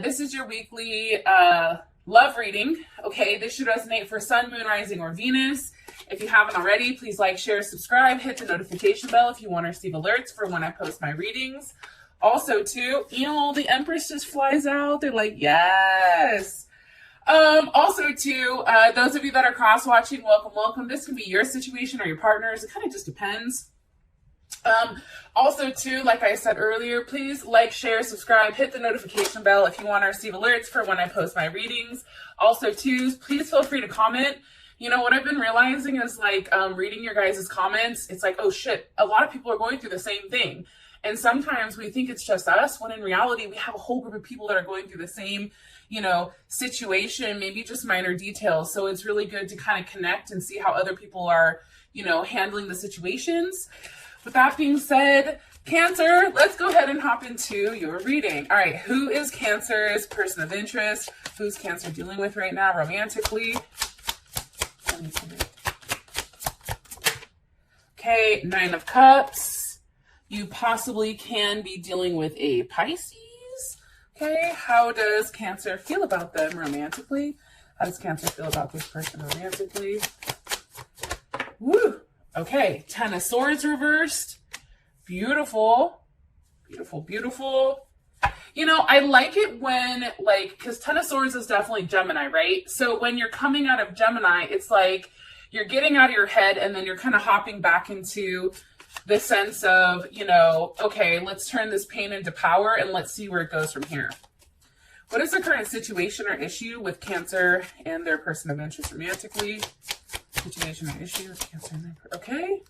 This is your weekly love reading. Okay, this should resonate for Sun, Moon, Rising, or Venus. If you haven't already, please like, share, subscribe, hit the notification bell if you want to receive alerts for when I post my readings. Also, too, the Empress just flies out. They're like, yes. Also, too, those of you that are cross-watching, welcome. This can be your situation or your partner's. It kind of just depends. Also, too, like I said earlier, please like, share, subscribe, hit the notification bell if you want to receive alerts for when I post my readings. Also, too, please feel free to comment. You know, what I've been realizing is like reading your guys' comments, it's like, oh shit, a lot of people are going through the same thing. And sometimes we think it's just us, when in reality, we have a whole group of people that are going through the same, situation, maybe just minor details. So it's really good to kind of connect and see how other people are, handling the situations. With that being said, Cancer, let's go ahead and hop into your reading. All right, who is Cancer's person of interest? Who's Cancer dealing with right now romantically? Okay, 9 of Cups. You possibly can be dealing with a Pisces. Okay, how does Cancer feel about them romantically? How does Cancer feel about this person romantically? Woo! Okay, 10 of Swords reversed. Beautiful. Beautiful. I like it when, because 10 of Swords is definitely Gemini, right? So when you're coming out of Gemini, it's like you're getting out of your head and then you're kind of hopping back into the sense of, okay, let's turn this pain into power and let's see where it goes from here. What is the current situation or issue with Cancer and their person of interest romantically? Situation or issue with Cancer and their, okay.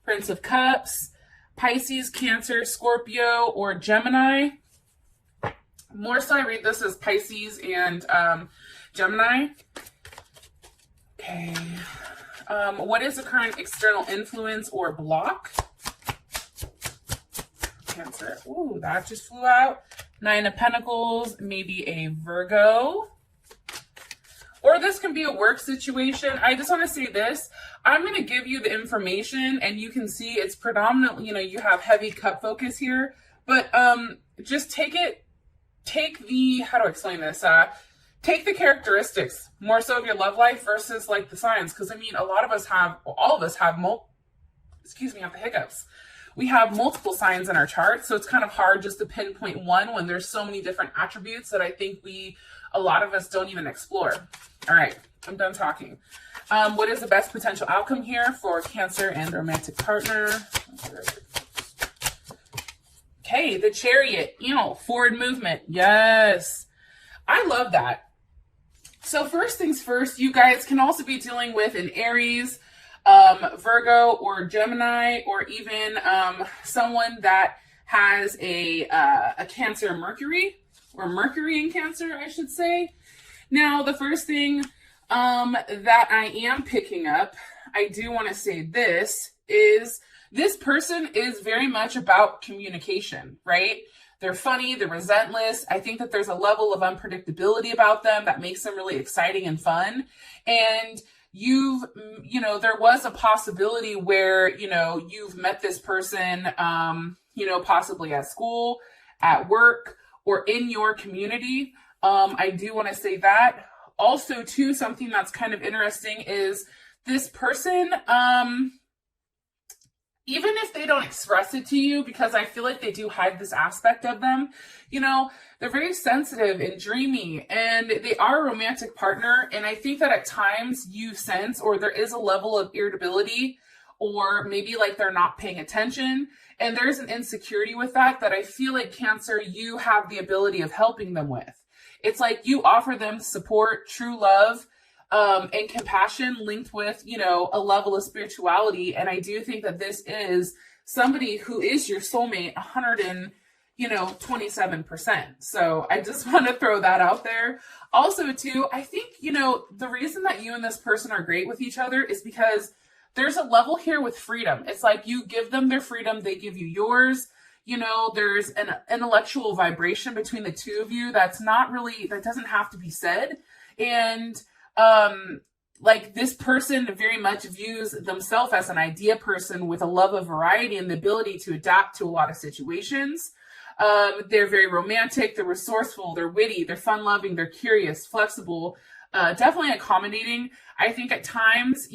Prince of Cups, Pisces, Cancer, Scorpio, or Gemini. More so I read this as Pisces and Gemini. Okay. What is the current external influence or block? Cancer. Ooh, that just flew out. 9 of Pentacles, maybe a Virgo. Or this can be a work situation. I just want to say this. I'm going to give you the information and you can see it's predominantly, you have heavy cup focus here. But just take the, how do I explain this? Take the characteristics more so of your love life versus like the signs. Because all of us have the hiccups. We have multiple signs in our chart. So it's kind of hard just to pinpoint one when there's so many different attributes that I think a lot of us don't even explore. All right, I'm done talking. What is the best potential outcome here for Cancer and romantic partner? Okay, the Chariot, forward movement. Yes, I love that. So first things first, you guys can also be dealing with an Aries, Virgo, or Gemini, or even someone that has a Cancer Mercury, or Mercury in Cancer, I should say. Now, the first thing that I am picking up, I do want to say this, is this person is very much about communication, right? They're funny, they're relentless. I think that there's a level of unpredictability about them that makes them really exciting and fun. And there was a possibility where, you've met this person, possibly at school, at work, or in your community. I do want to say that. Also, too, something that's kind of interesting is this person, even if they don't express it to you, because I feel like they do hide this aspect of them, they're very sensitive and dreamy, and they are a romantic partner. And I think that at times you sense, or there is a level of irritability, or maybe like they're not paying attention. And there's an insecurity with that I feel like Cancer, you have the ability of helping them with. It's like you offer them support, true love, and compassion linked with, a level of spirituality. And I do think that this is somebody who is your soulmate 127%. So I just want to throw that out there. Also, too, I think, the reason that you and this person are great with each other is because there's a level here with freedom. It's like you give them their freedom, they give you yours. There's an intellectual vibration between the two of you that doesn't have to be said. And this person very much views themselves as an idea person with a love of variety and the ability to adapt to a lot of situations. They're very romantic, they're resourceful, they're witty, they're fun-loving, they're curious, flexible, definitely accommodating. I think at times,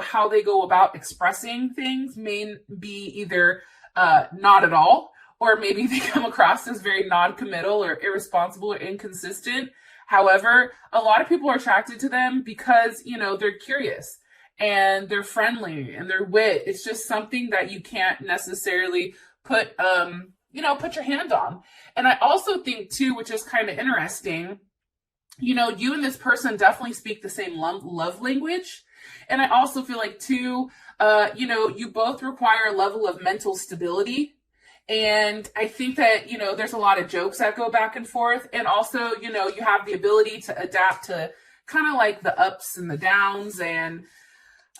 how they go about expressing things may be either not at all, or maybe they come across as very non-committal or irresponsible or inconsistent. However, a lot of people are attracted to them because, they're curious and they're friendly and they're wit. It's just something that you can't necessarily put your hand on. And I also think too, which is kind of interesting, you and this person definitely speak the same love language. And I also feel like too, you both require a level of mental stability. And I think that, there's a lot of jokes that go back and forth. And also, you have the ability to adapt to kind of like the ups and the downs and,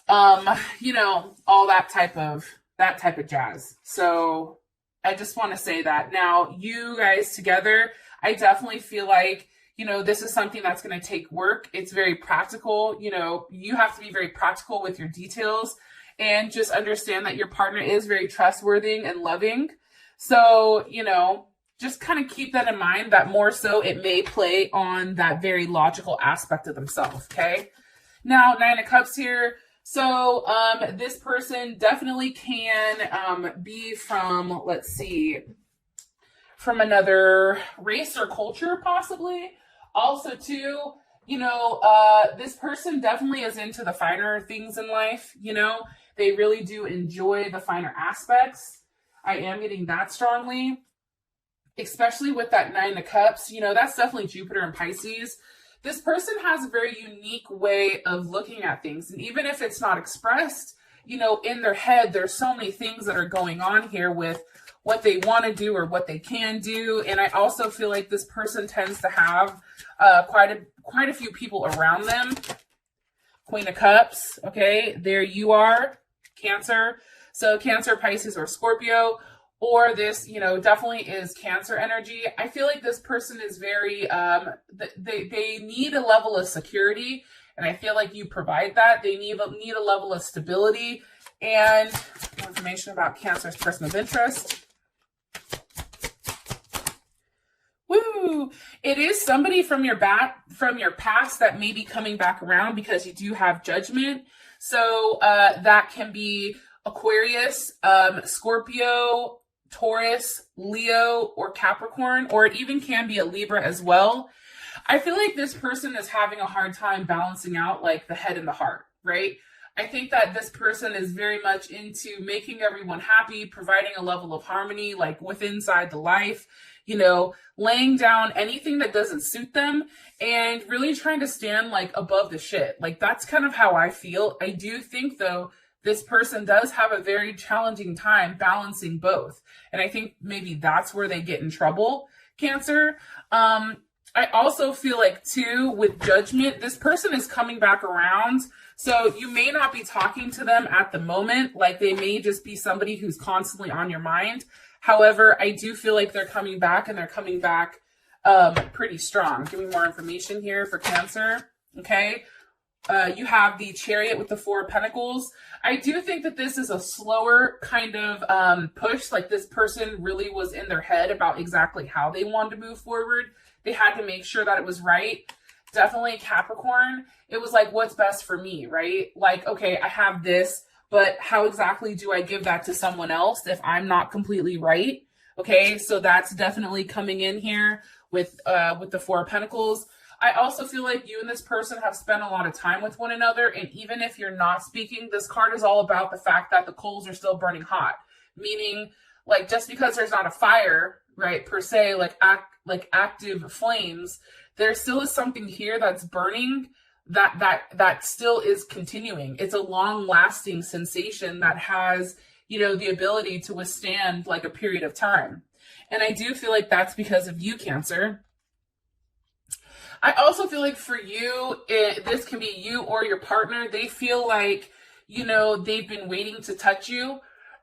all that type of jazz. So I just want to say that. Now, you guys together, I definitely feel like, this is something that's going to take work. It's very practical. You have to be very practical with your details and just understand that your partner is very trustworthy and loving. So, just kind of keep that in mind, that more so it may play on that very logical aspect of themselves. Okay. Now, 9 of Cups here. So, this person definitely can be from, let's see, from another race or culture, possibly. Also, too, this person definitely is into the finer things in life. They really do enjoy the finer aspects. I am getting that strongly, especially with that 9 of Cups. That's definitely Jupiter and Pisces. This person has a very unique way of looking at things. And even if it's not expressed, in their head, there's so many things that are going on here with what they want to do or what they can do. And I also feel like this person tends to have quite a few people around them. Queen of Cups. Okay, there you are, Cancer. So Cancer, Pisces, or Scorpio, or this, definitely is Cancer energy. I feel like this person is very, they need a level of security, and I feel like you provide that. They need a level of stability. And more information about Cancer's person of interest. Woo! It is somebody from your past that may be coming back around because you do have Judgment. So that can be Aquarius, Scorpio, Taurus, Leo, or Capricorn, or it even can be a Libra as well. I feel like this person is having a hard time balancing out like the head and the heart, right? I think that this person is very much into making everyone happy, providing a level of harmony, like inside the life, laying down anything that doesn't suit them and really trying to stand like above the shit. Like that's kind of how I feel. I do think though, this person does have a very challenging time balancing both. And I think maybe that's where they get in trouble, Cancer. I also feel like too, with Judgment, this person is coming back around. So you may not be talking to them at the moment. Like they may just be somebody who's constantly on your mind. However, I do feel like they're coming back, and they're coming back pretty strong. Give me more information here for Cancer. Okay. You have the Chariot with the 4 of Pentacles. I do think that this is a slower kind of push. Like this person really was in their head about exactly how they wanted to move forward. They had to make sure that it was right. Definitely Capricorn. It was like, what's best for me, right? Like, okay, I have this, but how exactly do I give that to someone else if I'm not completely right? Okay, so that's definitely coming in here with the 4 of Pentacles. I also feel like you and this person have spent a lot of time with one another. And even if you're not speaking, this card is all about the fact that the coals are still burning hot. Meaning, like, just because there's not a fire, right, per se, like active flames, there still is something here that's burning that still is continuing. It's a long-lasting sensation that has, the ability to withstand like a period of time. And I do feel like that's because of you, Cancer. I also feel like for you, this can be you or your partner. They feel like, they've been waiting to touch you.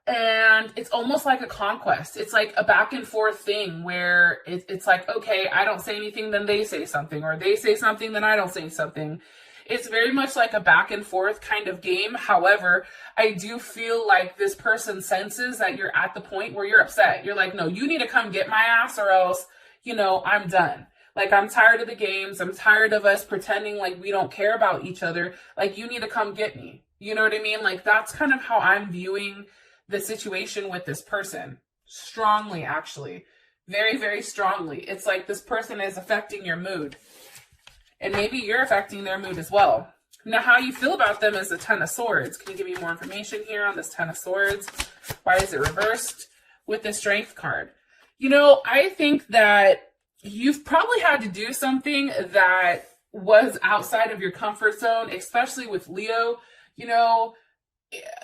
And it's almost like a conquest. It's like a back and forth thing where it's like, okay, I don't say anything, then they say something. Or they say something, then I don't say something. It's very much like a back and forth kind of game. However, I do feel like this person senses that you're at the point where you're upset. You're like, no, you need to come get my ass or else, I'm done. Like, I'm tired of the games. I'm tired of us pretending like we don't care about each other. Like, you need to come get me. You know what I mean? Like, that's kind of how I'm viewing the situation with this person. Strongly, actually. Very, very strongly. It's like this person is affecting your mood. And maybe you're affecting their mood as well. Now, how you feel about them is the Ten of Swords. Can you give me more information here on this Ten of Swords? Why is it reversed with the Strength card? I think that you've probably had to do something that was outside of your comfort zone, especially with Leo.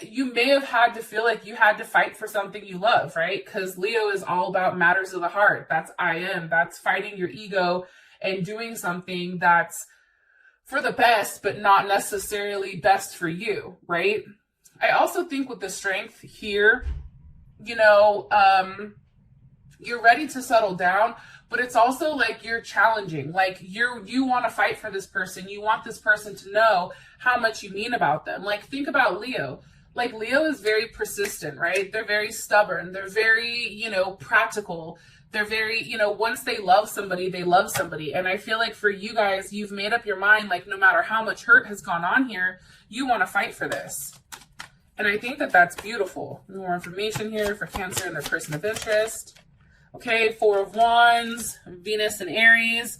You may have had to feel like you had to fight for something you love, right? Because Leo is all about matters of the heart. That's I am. That's fighting your ego and doing something that's for the best, but not necessarily best for you, right? I also think with the Strength here, you're ready to settle down, but it's also like you're challenging. Like you want to fight for this person. You want this person to know how much you mean about them. Like, think about Leo. Like, Leo is very persistent, right? They're very stubborn. They're very, practical. They're very, once they love somebody, they love somebody. And I feel like for you guys, you've made up your mind, like, no matter how much hurt has gone on here, you want to fight for this. And I think that that's beautiful. More information here for Cancer and their person of interest. Okay, Four of Wands, Venus and Aries.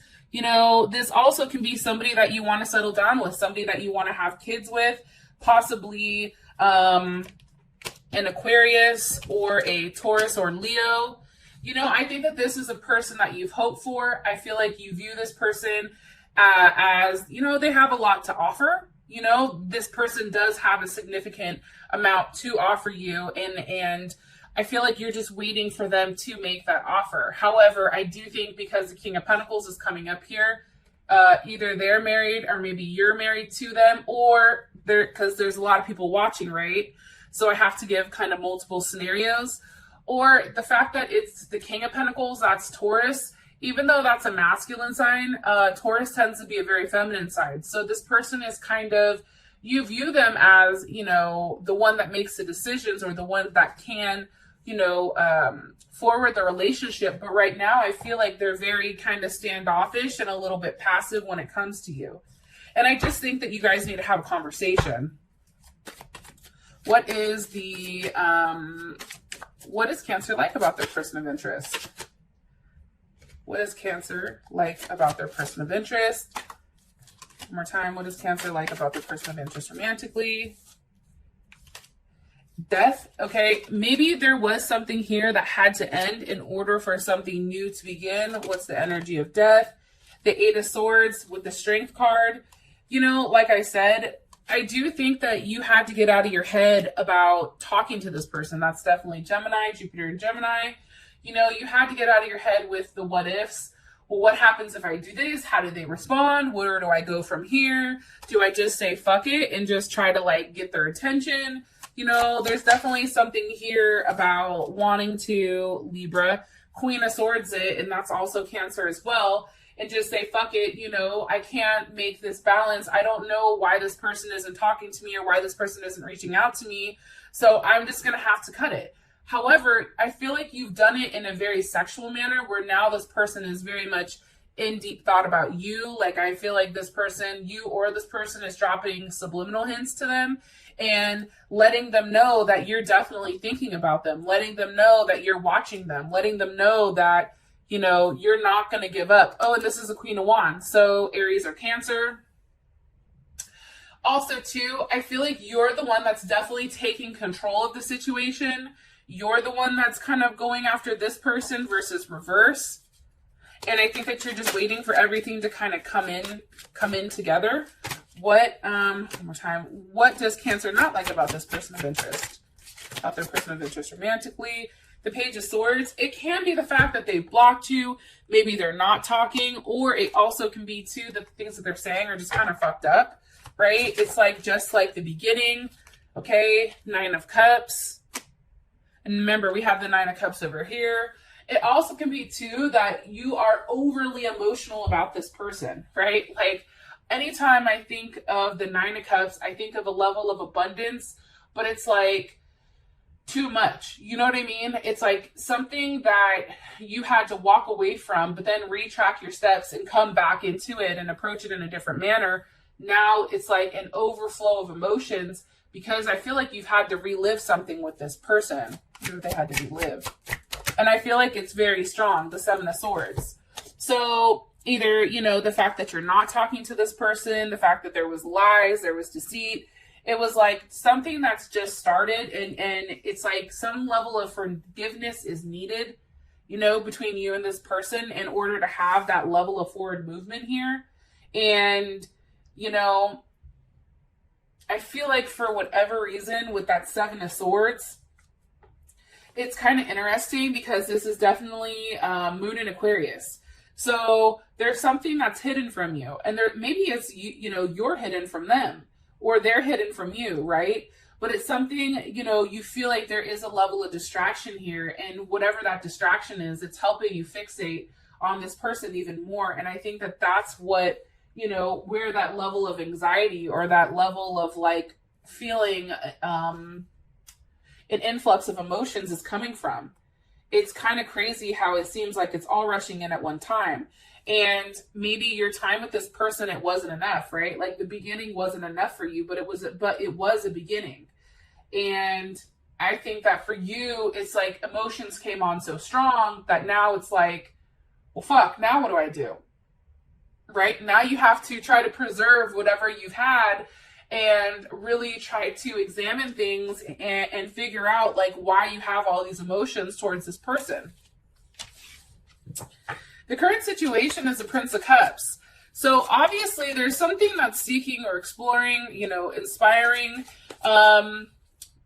This also can be somebody that you want to settle down with, somebody that you want to have kids with, possibly an Aquarius or a Taurus or Leo. I think that this is a person that you've hoped for. I feel like you view this person as, they have a lot to offer. This person does have a significant amount to offer you, and I feel like you're just waiting for them to make that offer. However, I do think because the King of Pentacles is coming up here, either they're married or maybe you're married to them, or because there's a lot of people watching, right? So I have to give kind of multiple scenarios. Or the fact that it's the King of Pentacles, that's Taurus. Even though that's a masculine sign, Taurus tends to be a very feminine side. So this person is kind of, you view them as, the one that makes the decisions or the one that can, forward the relationship. But right now, I feel like they're very kind of standoffish and a little bit passive when it comes to you. And I just think that you guys need to have a conversation. What is Cancer like about their person of interest? What is Cancer like about their person of interest? One more time. What is Cancer like about their person of interest romantically? Death. Okay, maybe there was something here that had to end in order for something new to begin. What's the energy of death? The Eight of Swords with the Strength card. Like I said, I do think that you had to get out of your head about talking to this person. That's definitely Gemini, Jupiter and Gemini. You had to get out of your head with the what ifs. Well, what happens if I do this? How do they respond? Where do I go from here? Do I just say fuck it and just try to get their attention? There's definitely something here about wanting to, Libra, Queen of Swords it, and that's also Cancer as well, and just say, fuck it, I can't make this balance. I don't know why this person isn't talking to me or why this person isn't reaching out to me, so I'm just going to have to cut it. However, I feel like you've done it in a very sexual manner where now this person is very much in deep thought about you. Like, I feel like this person, you or this person, is dropping subliminal hints to them and letting them know that you're definitely thinking about them, letting them know that you're watching them, letting them know that, you're not going to give up. Oh, and this is a Queen of Wands. So Aries or Cancer. Also, too, I feel like you're the one that's definitely taking control of the situation. You're the one that's kind of going after this person versus reverse. And I think that you're just waiting for everything to kind of come in together. One more time, what does Cancer not like about this person of interest? About their person of interest romantically? The Page of Swords, it can be the fact that they blocked you. Maybe they're not talking, or it also can be too that the things that they're saying are just kind of fucked up, right? It's just like the beginning. Okay, Nine of Cups. And remember, we have the Nine of Cups over here. It also can be too that you are overly emotional about this person, right? anytime I think of the Nine of Cups, I think of a level of abundance, but it's like too much. You know what I mean? It's like something that you had to walk away from, but then retrack your steps and come back into it and approach it in a different manner. Now it's like an overflow of emotions because I feel like you've had to relive something with this person. They had to relive. And I feel like it's very strong, the Seven of Swords. So either, you know, the fact that you're not talking to this person, the fact that there was lies, there was deceit, it was like something that's just started, and it's like some level of forgiveness is needed, you know, between you and this person in order to have that level of forward movement here. And, you know, I feel like for whatever reason with that Seven of Swords, it's kind of interesting because this is definitely Moon in Aquarius. So there's something that's hidden from you, and there maybe it's you know, you're hidden from them, or they're hidden from you, right? But it's something, you know, you feel like there is a level of distraction here, and whatever that distraction is, it's helping you fixate on this person even more. And I think that that's what, you know, where that level of anxiety or that level of like feeling an influx of emotions is coming from. It's kind of crazy how it seems like it's all rushing in at one time. And maybe your time with this person, it wasn't enough, right? Like the beginning wasn't enough for you, but it was a beginning. And I think that for you, it's like emotions came on so strong that now it's like, well, fuck, now what do I do? Right? Now you have to try to preserve whatever you've had and really try to examine things and figure out like why you have all these emotions towards this person. The current situation is the Prince of Cups. So obviously there's something that's seeking or exploring, you know, inspiring.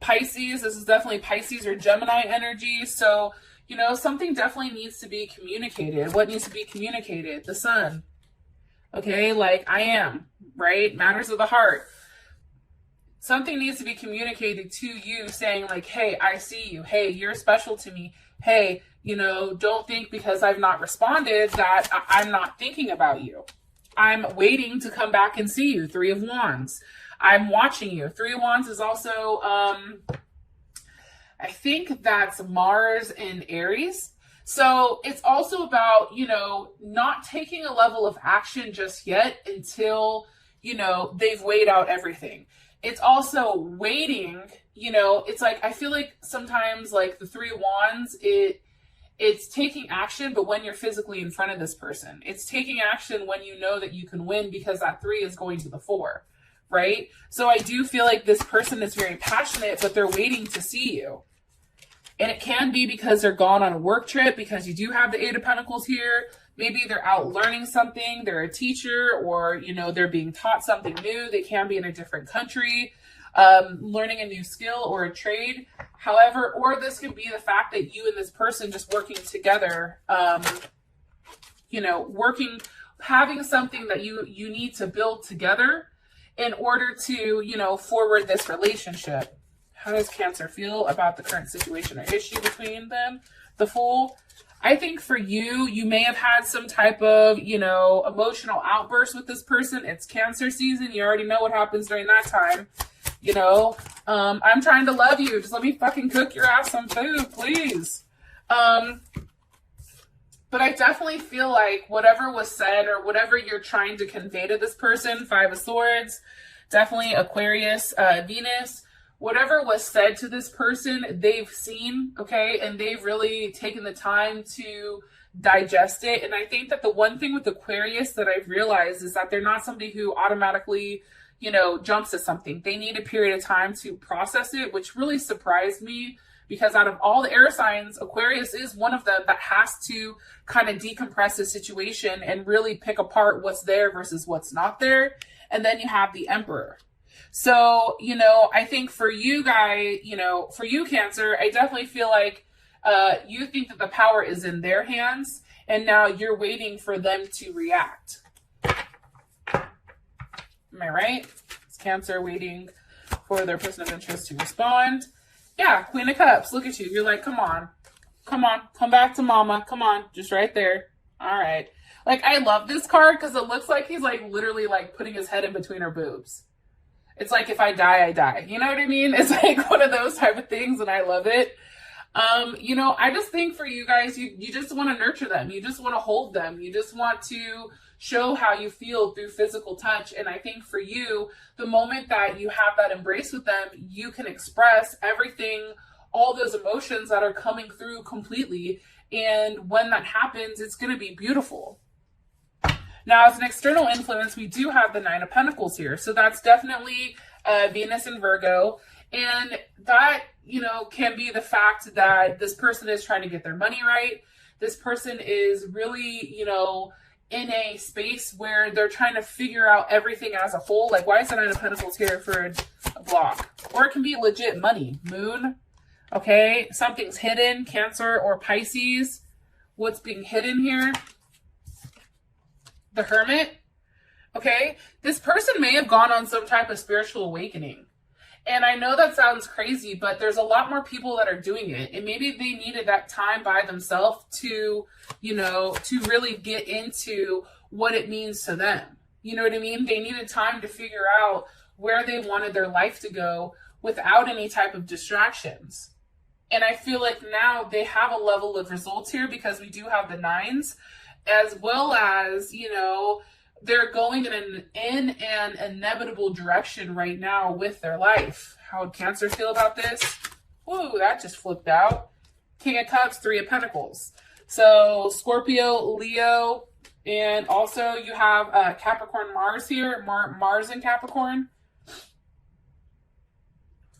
Pisces, this is definitely Pisces or Gemini energy. So, you know, something definitely needs to be communicated. What needs to be communicated? The Sun. Okay, like I am, right? Matters of the heart. Something needs to be communicated to you saying like, hey, I see you. Hey, you're special to me. Hey, you know, don't think because I've not responded that I'm not thinking about you. I'm waiting to come back and see you. Three of Wands. I'm watching you. Three of Wands is also, I think that's Mars and Aries. So it's also about, you know, not taking a level of action just yet until, you know, they've weighed out everything. It's also waiting, you know, it's like, I feel like sometimes like the Three of Wands, it's taking action, but when you're physically in front of this person, it's taking action when you know that you can win because that 3 is going to the 4, right? So I do feel like this person is very passionate, but they're waiting to see you. And it can be because they're gone on a work trip, because you do have the 8 of Pentacles here. Maybe they're out learning something. They're a teacher, or, you know, they're being taught something new. They can be in a different country, learning a new skill or a trade. However, or this could be the fact that you and this person just working together, you know, having something that you need to build together in order to, you know, forward this relationship. How does Cancer feel about the current situation or issue between them? The Fool. I think for you, you may have had some type of, you know, emotional outburst with this person. It's Cancer season. You already know what happens during that time. You know, I'm trying to love you. Just let me fucking cook your ass some food, please. But I definitely feel like whatever was said or whatever you're trying to convey to this person, 5 of Swords, definitely Aquarius, Venus, whatever was said to this person, they've seen, okay, and they've really taken the time to digest it. And I think that the one thing with Aquarius that I've realized is that they're not somebody who automatically, you know, jumps at something. They need a period of time to process it, which really surprised me, because out of all the air signs, Aquarius is one of them that has to kind of decompress the situation and really pick apart what's there versus what's not there. And then you have the Emperor. So, you know, I think for you guys, you know, for you, Cancer, I definitely feel like you think that the power is in their hands, and now you're waiting for them to react. Am I right? It's Cancer waiting for their person of interest to respond. Yeah, Queen of Cups, look at you. You're like, come on, come back to mama. Come on, just right there. All right. Like, I love this card because it looks like he's like literally like putting his head in between her boobs. It's like, if I die, I die. You know what I mean? It's like one of those type of things, and I love it. You know, I just think for you guys, you just want to nurture them. You just want to hold them. You just want to show how you feel through physical touch. And I think for you, the moment that you have that embrace with them, you can express everything, all those emotions that are coming through completely. And when that happens, it's going to be beautiful. Now, as an external influence, we do have the Nine of Pentacles here. So that's definitely Venus and Virgo. And that, you know, can be the fact that this person is trying to get their money right. This person is really, you know, in a space where they're trying to figure out everything as a whole. Like, why is the Nine of Pentacles here for a block? Or it can be legit money. Moon. Okay. Something's hidden. Cancer or Pisces. What's being hidden here? The Hermit. Okay. This person may have gone on some type of spiritual awakening. And I know that sounds crazy, but there's a lot more people that are doing it. And maybe they needed that time by themselves to, you know, to really get into what it means to them. You know what I mean? They needed time to figure out where they wanted their life to go without any type of distractions. And I feel like now they have a level of results here because we do have the nines, as well as, you know, they're going in an inevitable direction right now with their life. How would Cancer feel about this? Woo, that just flipped out. King of Cups, Three of Pentacles. So Scorpio, Leo, and also you have Capricorn Mars here. Mars and Capricorn.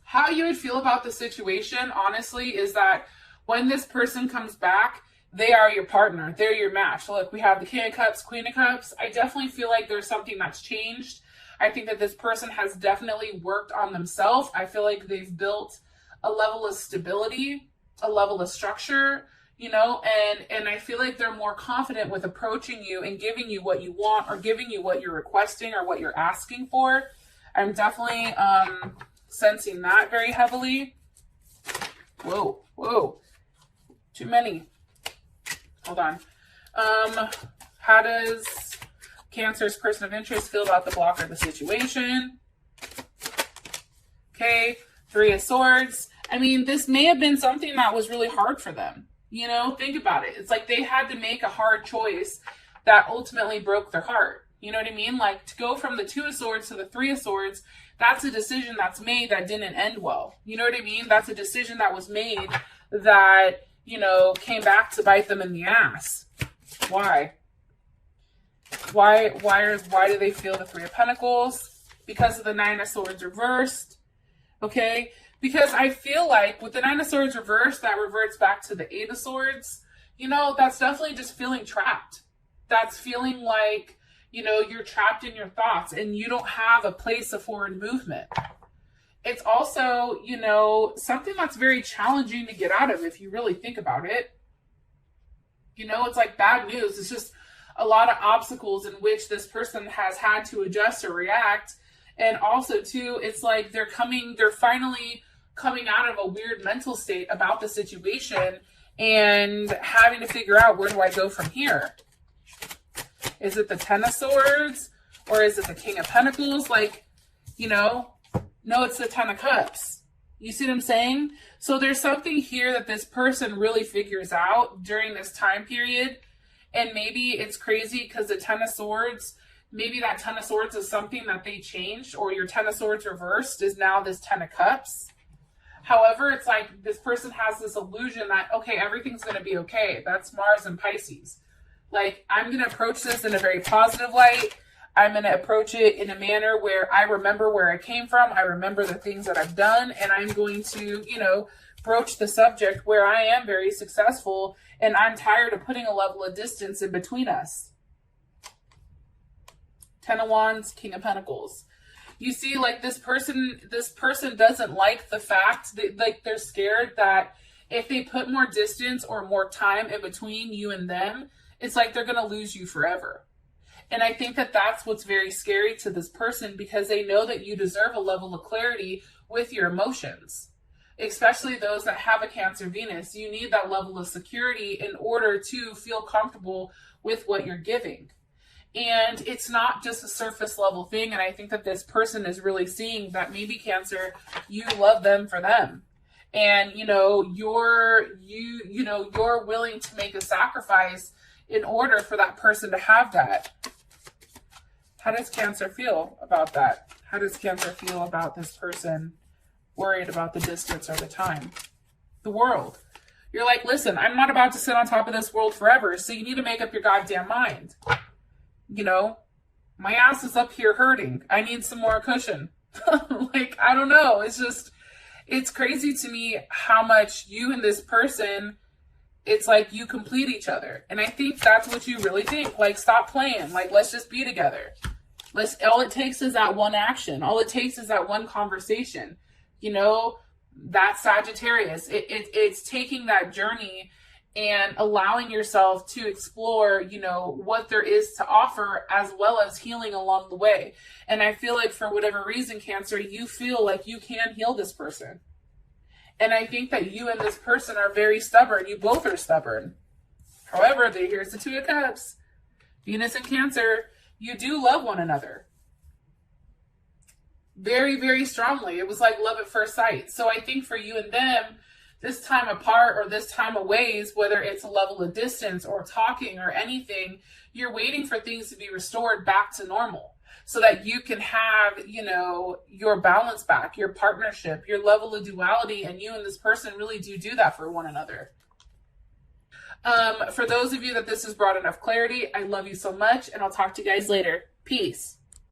How you would feel about the situation, honestly, is that when this person comes back, they are your partner. They're your match. Look, we have the King of Cups, Queen of Cups. I definitely feel like there's something that's changed. I think that this person has definitely worked on themselves. I feel like they've built a level of stability, a level of structure, you know, and I feel like they're more confident with approaching you and giving you what you want or giving you what you're requesting or what you're asking for. I'm definitely sensing that very heavily. Whoa, whoa. Too many. Hold on. How does Cancer's person of interest feel about the block or the situation? Okay, Three of Swords. I mean, this may have been something that was really hard for them. You know, think about it. It's like they had to make a hard choice that ultimately broke their heart. You know what I mean? Like, to go from the Two of Swords to the Three of Swords, that's a decision that's made that didn't end well. You know what I mean? That's a decision that was made that, you know, came back to bite them in the ass. Why? Why do they feel the Three of Pentacles? Because of the Nine of Swords reversed. Okay? Because I feel like with the Nine of Swords reversed, that reverts back to the Eight of Swords. You know, that's definitely just feeling trapped. That's feeling like, you know, you're trapped in your thoughts and you don't have a place of forward movement. It's also, you know, something that's very challenging to get out of if you really think about it. You know, it's like bad news. It's just a lot of obstacles in which this person has had to adjust or react. And also, too, it's like they're finally coming out of a weird mental state about the situation and having to figure out, where do I go from here? Is it the Ten of Swords or is it the King of Pentacles? Like, you know, no, it's the Ten of Cups. You see what I'm saying? So there's something here that this person really figures out during this time period. And maybe it's crazy because the Ten of Swords, maybe that Ten of Swords is something that they changed, or your Ten of Swords reversed is now this Ten of Cups. However, it's like this person has this illusion that, okay, everything's going to be okay. That's Mars and Pisces. Like, I'm going to approach this in a very positive light. I'm going to approach it in a manner where I remember where I came from. I remember the things that I've done. And I'm going to, you know, broach the subject where I am very successful. And I'm tired of putting a level of distance in between us. Ten of Wands, King of Pentacles. You see, like, this person doesn't like the fact that, like, they're scared that if they put more distance or more time in between you and them, it's like they're going to lose you forever. And I think that that's what's very scary to this person, because they know that you deserve a level of clarity with your emotions. especially those that have a Cancer Venus. You need that level of security in order to feel comfortable with what you're giving. And it's not just a surface level thing. And I think that this person is really seeing that maybe, Cancer, you love them for them. And, you're willing to make a sacrifice in order for that person to have that. How does Cancer feel about that? How does Cancer feel about this person worried about the distance or the time? The world. You're like, listen, I'm not about to sit on top of this world forever, so you need to make up your goddamn mind. My ass is up here hurting. I need some more cushion. I don't know. It's crazy to me how much you and this person, it's like you complete each other. And I think that's what you really think. Stop playing. Let's just be together. All it takes is that one action. All it takes is that one conversation. That's Sagittarius. It's taking that journey and allowing yourself to explore, what there is to offer, as well as healing along the way. And I feel like for whatever reason, Cancer, you feel like you can heal this person. And I think that you and this person are very stubborn. You both are stubborn. However, here's the Two of Cups. Venus and Cancer, you do love one another. Very, very strongly. It was like love at first sight. So I think for you and them, this time apart or this time away, whether it's a level of distance or talking or anything, you're waiting for things to be restored back to normal so that you can have, your balance back, your partnership, your level of duality, and you and this person really do that for one another. For those of you that this has brought enough clarity, I love you so much, and I'll talk to you guys later. Peace.